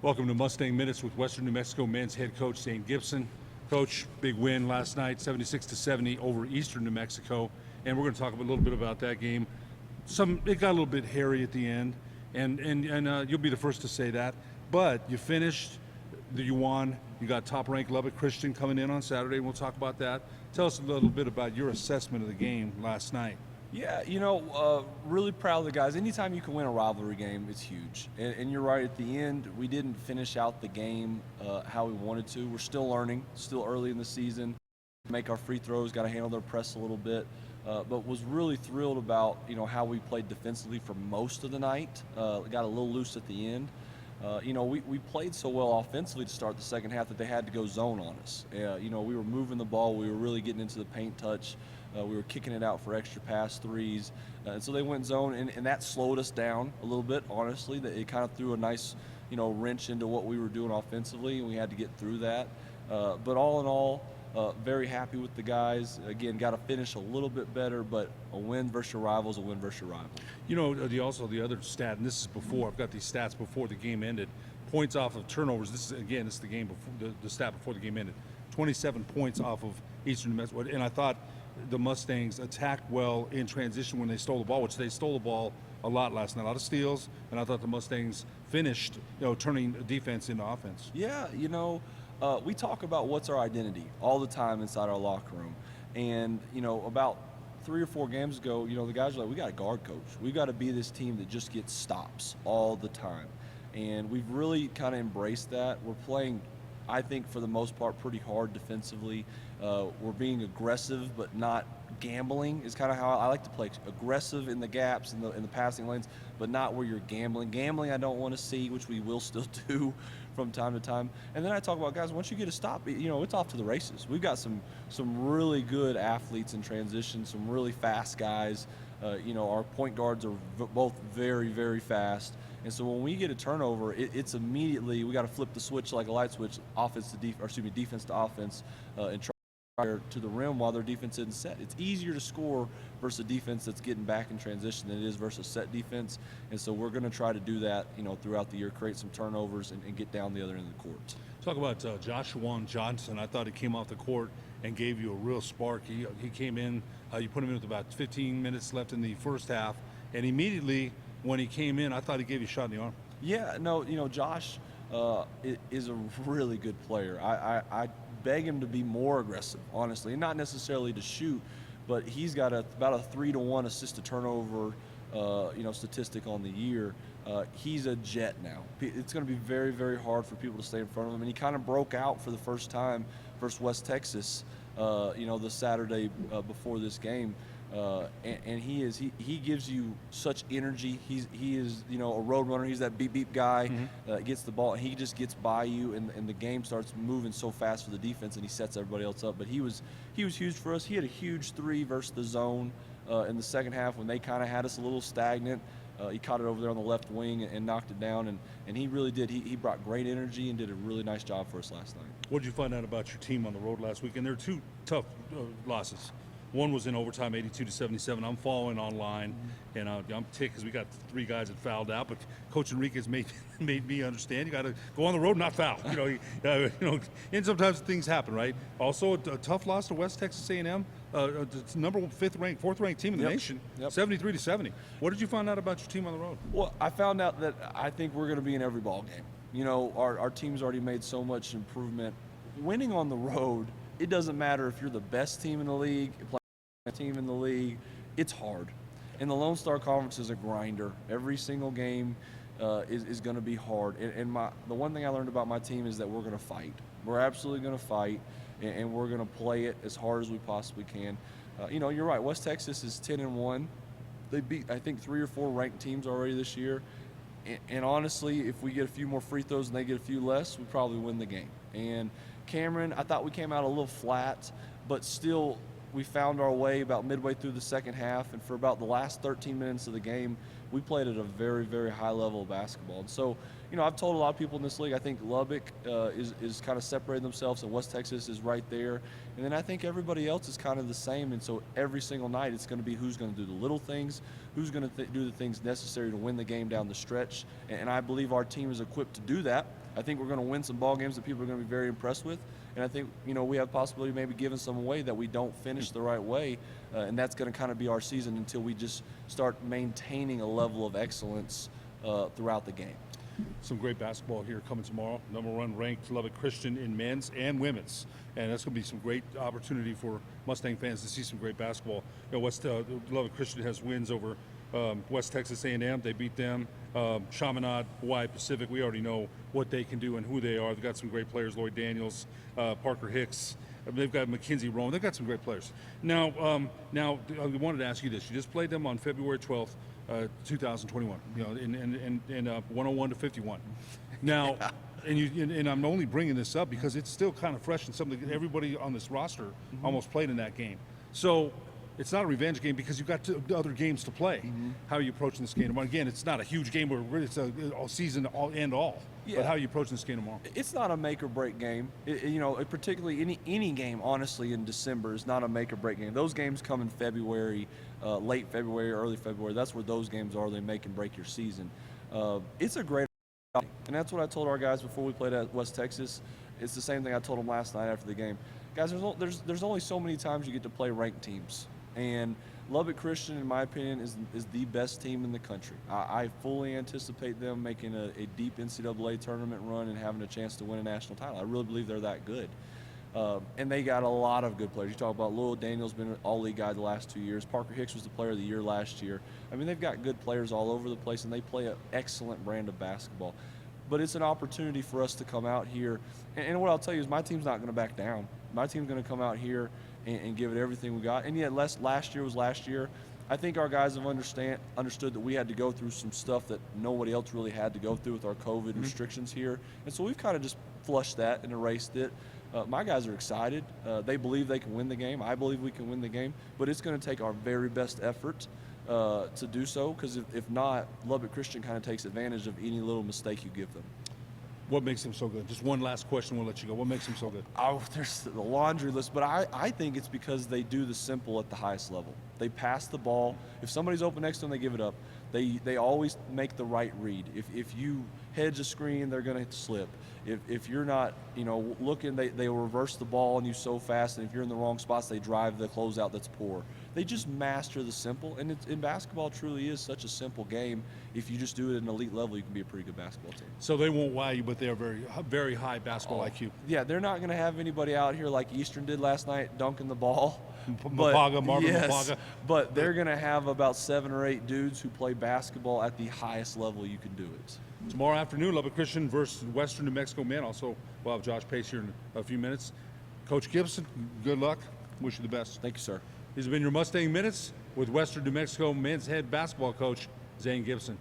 Welcome to Mustang Minutes with Western New Mexico men's head coach Zane Gibson. Coach, big win last night, 76-70 over Eastern New Mexico, and we're going to talk a little bit about that game. It got a little bit hairy at the end, and you'll be the first to say that. But you finished, you won. You got top-ranked Lubbock Christian coming in on Saturday, and we'll talk about that. Tell us a little bit about your assessment of the game last night. Yeah, really proud of the guys. Anytime you can win a rivalry game, it's huge. And you're right, at the end, we didn't finish out the game how we wanted to. We're still learning, still early in the season. Make our free throws, got to handle their press a little bit. But was really thrilled about, how we played defensively for most of the night. Got a little loose at the end. We played so well offensively to start the second half that they had to go zone on us. We were moving the ball. We were really getting into the paint touch. We were kicking it out for extra pass threes. And so they went zone, and that slowed us down a little bit, honestly. It kind of threw a nice, wrench into what we were doing offensively, and we had to get through that. But all in all, very happy with the guys. Again, got to finish a little bit better, but a win versus your rival is a win versus your rival. Also the other stat, and this is before, I've got these stats before the game ended. Points off of turnovers, this is the game before, the stat before the game ended. 27 points off of Eastern New Mexico, and I thought the Mustangs attacked well in transition when they stole the ball, which they stole the ball a lot last night, a lot of steals, and I thought the Mustangs finished, turning defense into offense. Yeah, we talk about what's our identity all the time inside our locker room. And, about 3 or 4 games ago, the guys were like, we got a guard coach. We got to be this team that just gets stops all the time. And we've really kind of embraced that. We're playing, I think, for the most part, pretty hard defensively. We're being aggressive, but not gambling is kind of how I like to play. Aggressive in the gaps, in the passing lanes, but not where you're gambling. Gambling I don't want to see, which we will still do from time to time. And then I talk about, guys, once you get a stop, it's off to the races. We've got some really good athletes in transition, some really fast guys. Our point guards are both very, very fast. And so when we get a turnover, it's immediately, we got to flip the switch like a light switch, defense to offense, and try to the rim while their defense isn't set. It's easier to score versus a defense that's getting back in transition than it is versus set defense. And so we're going to try to do that, throughout the year, create some turnovers and get down the other end of the court. Talk about Joshua Johnson. I thought he came off the court and gave you a real spark. He came in, you put him in with about 15 minutes left in the first half, and immediately when he came in, I thought he gave you a shot in the arm. Yeah, no, Josh is a really good player. I beg him to be more aggressive, honestly, and not necessarily to shoot, but he's got about a 3-to-1 assist to turnover, statistic on the year. He's a jet now. It's going to be very, very hard for people to stay in front of him, and he kind of broke out for the first time versus West Texas, the Saturday before this game. And he gives you such energy. He is a road runner. He's that beep guy that gets the ball, and he just gets by you, and the game starts moving so fast for the defense, and he sets everybody else up. But he was huge for us. He had a huge 3 versus the zone in the second half when they kind of had us a little stagnant. He caught it over there on the left wing and knocked it down, and he really did. He brought great energy and did a really nice job for us last night. What did you find out about your team on the road last week? And there are 2 tough losses. One was in overtime, 82-77. I'm following online, and I'm ticked because we got 3 guys that fouled out. But Coach Enriquez made me understand you got to go on the road and not foul. And sometimes things happen, right? Also, a tough loss to West Texas A&M, number 4th ranked team in the nation, 73-70. What did you find out about your team on the road? Well, I found out that I think we're going to be in every ball game. Our team's already made so much improvement. Winning on the road, it doesn't matter if you're the best team in the league, team in the league, it's hard. And the Lone Star Conference is a grinder. Every single game is going to be hard. And the one thing I learned about my team is that we're going to fight. We're absolutely going to fight, and we're going to play it as hard as we possibly can. You're right. West Texas is 10-1. They beat, I think, 3 or 4 ranked teams already this year. And honestly, if we get a few more free throws and they get a few less, we probably win the game. And Cameron, I thought we came out a little flat, but still we found our way about midway through the second half, and for about the last 13 minutes of the game, we played at a very, very high level of basketball. And so, I've told a lot of people in this league, I think Lubbock is kind of separating themselves, and West Texas is right there. And then I think everybody else is kind of the same. And so every single night it's going to be who's going to do the little things, who's going to do the things necessary to win the game down the stretch. And I believe our team is equipped to do that. I think we're going to win some ball games that people are going to be very impressed with. And I think, we have the possibility of maybe giving some away that we don't finish the right way. And that's going to kind of be our season until we just start maintaining a level of excellence throughout the game. Some great basketball here coming tomorrow. Number 1 ranked Lubbock Christian in men's and women's, and that's going to be some great opportunity for Mustang fans to see some great basketball. Lubbock Christian has wins over West Texas A&M. They beat them. Chaminade, Hawaii Pacific. We already know what they can do and who they are. They've got some great players: Lloyd Daniels, Parker Hicks. They've got Mackenzie Rowan. They've got some great players. Now, I wanted to ask you this. You just played them on February 12th. 2021, in 101 to 51. Now, and I'm only bringing this up because it's still kind of fresh and something that everybody on this roster almost played in that game. So it's not a revenge game because you've got other games to play. How are you approaching this game? Again, it's not a huge game where it's a season end all. Yeah. But how are you approaching this game tomorrow? It's not a make or break game. Particularly any game, honestly, in December is not a make or break game. Those games come in February, late February, early February. That's where those games are. They make and break your season. It's a great opportunity. And that's what I told our guys before we played at West Texas. It's the same thing I told them last night after the game. Guys, there's only so many times you get to play ranked teams. And Lubbock Christian, in my opinion, is the best team in the country. I fully anticipate them making a deep NCAA tournament run and having a chance to win a national title. I really believe they're that good. And they got a lot of good players. You talk about Lloyd Daniels, been an all-league guy the last 2 years. Parker Hicks was the player of the year last year. I mean, they've got good players all over the place, and they play an excellent brand of basketball. But it's an opportunity for us to come out here. And what I'll tell you is my team's not going to back down. My team's going to come out here and give it everything we got. And yet, last year was last year. I think our guys have understood that we had to go through some stuff that nobody else really had to go through with our COVID restrictions here. And so we've kind of just flushed that and erased it. My guys are excited. They believe they can win the game. I believe we can win the game. But it's going to take our very best effort to do so, because if not, Lubbock Christian kind of takes advantage of any little mistake you give them. What makes them so good? Just one last question, we'll let you go. What makes them so good? Oh, there's the laundry list, but I think it's because they do the simple at the highest level. They pass the ball. If somebody's open next to them, they give it up. They always make the right read. If you hedge a screen, they're going to slip. If you're not, looking, they will reverse the ball on you so fast, and if you're in the wrong spots, they drive the closeout that's poor. They just master the simple, and in basketball truly is such a simple game. If you just do it at an elite level, you can be a pretty good basketball team. So they won't wow you, but they're very, very high basketball IQ. Yeah, they're not going to have anybody out here like Eastern did last night dunking the ball. Marvin Mapaga. But they're going to have about 7 or 8 dudes who play basketball at the highest level you can do it. Tomorrow afternoon, Lubbock Christian versus Western New Mexico men. Also, we'll have Josh Pace here in a few minutes. Coach Gibson, good luck. Wish you the best. Thank you, sir. These have been your Mustang Minutes with Western New Mexico men's head basketball coach, Zane Gibson.